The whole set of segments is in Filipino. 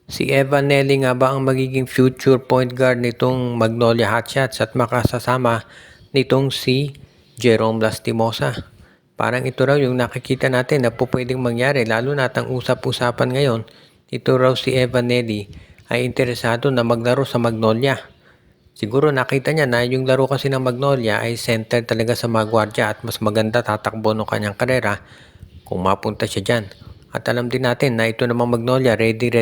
Si Evan Nelly nga ba ang magiging future point guard nitong Magnolia Hotshots at makasasama nitong si Jerome Lastimosa? Parang ito raw yung nakikita natin na po pwedeng mangyari, lalo na ang usap-usapan ngayon. Ito raw si Evan Nelly ay interesado na maglaro sa Magnolia. Siguro nakita niya na yung laro kasi ng Magnolia ay center talaga sa mga gwardya at mas maganda tatakbo ng kanyang karera kung mapunta siya dyan. At alam din natin na ito namang Magnolia, ready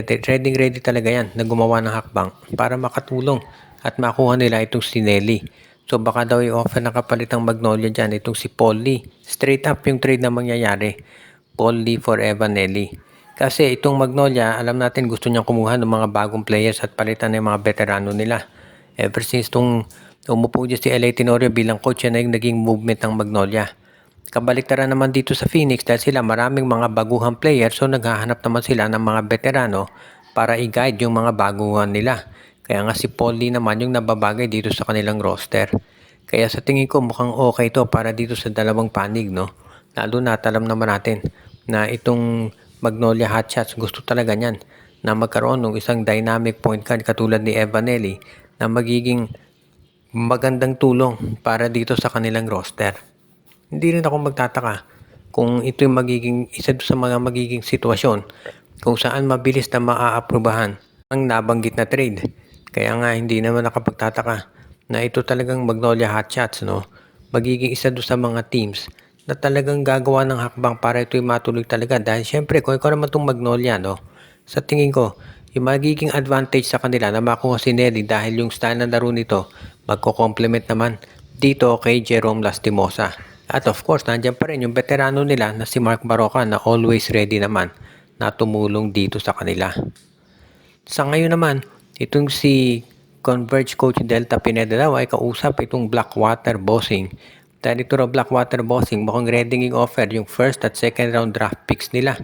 talaga yan na gumawa ng hakbang para makatulong at makuha nila itong si Nelly. So baka daw i-offer na kapalit ang Magnolia dyan itong si Paul Lee. Straight up yung trade na mangyayari. Paul Lee for Evan Nelly. Kasi itong Magnolia, alam natin gusto niyang kumuha ng mga bagong players at palitan ng mga veterano nila. Ever since itong umupo dyan si L.A. Tenorio bilang coach, yan na yung naging movement ng Magnolia. Kabaliktaran naman dito sa Phoenix dahil sila maraming mga baguhang player, so naghahanap naman sila ng mga veterano para i-guide yung mga baguhan nila. Kaya nga si Paul Lee naman yung nababagay dito sa kanilang roster. Kaya sa tingin ko mukhang okay to para dito sa dalawang panig, no? Lalo na alam naman natin na itong Magnolia Hotshots gusto talaga niyan na magkaroon ng isang dynamic point guard katulad ni Evan Nelly na magiging magandang tulong para dito sa kanilang roster. Hindi rin ako magtataka kung ito yung magiging isa sa mga magiging sitwasyon kung saan mabilis na maaaprubahan ang nabanggit na trade. Kaya nga hindi naman nakapagtataka na ito talagang Magnolia Hotshots, no? Magiging isa sa mga teams na talagang gagawa ng hakbang para ito'y matuloy talaga. Dahil syempre kung ikaw naman itong Magnolia, no? Sa tingin ko, yung magiging advantage sa kanila na makuha si Nelly dahil yung style na laro nito magko-complement naman dito kay Jerome Lastimosa. At of course, nandiyan pa rin yung veterano nila na si Mark Baroka na always ready naman na tumulong dito sa kanila. Sa ngayon naman, itong si Converge coach Delta Pineda daw ay kausap itong Blackwater Bossing. Dahil ito raw Blackwater Bossing, mukhang ready offer yung first at second round draft picks nila.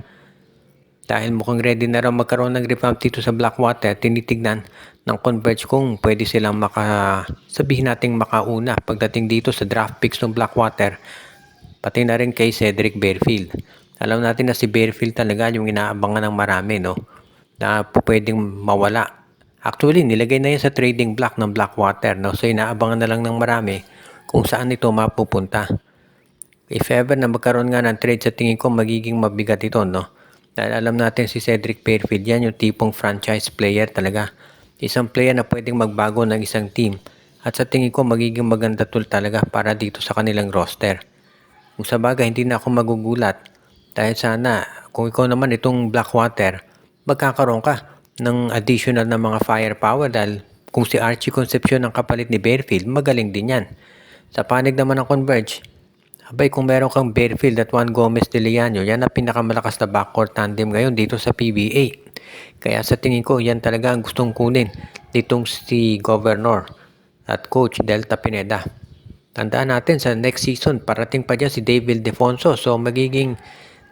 Dahil mukhang ready na raw magkaroon ng revamp dito sa Blackwater, tinitignan ng Converge kung pwede silang sabihin nating makauna pagdating dito sa draft picks ng Blackwater, pati na rin kay Cedric Barefield. Alam natin na si Barefield talaga yung inaabangan ng marami, no? Na pwedeng mawala. Actually, nilagay na yan sa trading block ng Blackwater, no? So inaabangan na lang ng marami kung saan ito mapupunta. If ever na magkaroon nga ng trade, sa tingin ko magiging mabigat ito, no? Dahil alam natin si Cedric Barefield, yan yung tipong franchise player talaga. Isang player na pwedeng magbago ng isang team. At sa tingin ko magiging maganda tool talaga para dito sa kanilang roster. Kung sa bagay, hindi na ako magugulat. Dahil sana, kung ikaw naman itong Blackwater, magkakaroon ka ng additional na mga firepower dahil kung si Archie Concepcion ang kapalit ni Barefield, magaling din yan. Sa panig naman ng Converge, abay kung meron kang Barefield at Juan Gomez de Leano, yan ang pinakamalakas na backcourt tandem ngayon dito sa PBA. Kaya sa tingin ko, yan talaga ang gustong kunin ditong si Governor at Coach Delta Pineda. Tandaan natin sa next season, parating pa dyan si David Defonso. So magiging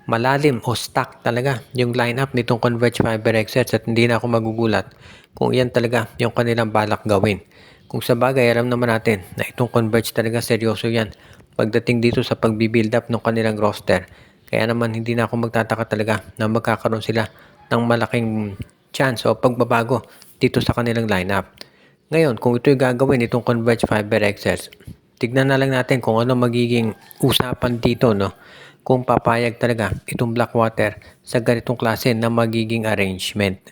malalim o stack talaga yung lineup nitong Converge Fiber Exerts at hindi na ako magugulat kung yan talaga yung kanilang balak gawin. Kung sa bagay, alam naman natin na itong Converge talaga seryoso yan pagdating dito sa pagbibuild up ng kanilang roster. Kaya naman hindi na ako magtataka talaga na magkakaroon sila ng malaking chance o pagbabago dito sa kanilang lineup. Ngayon, kung ito'y gagawin itong Converge Fiber Exerts, tignan na lang natin kung ano magiging usapan dito, no? Kung papayag talaga itong Blackwater sa ganitong klase na magiging arrangement.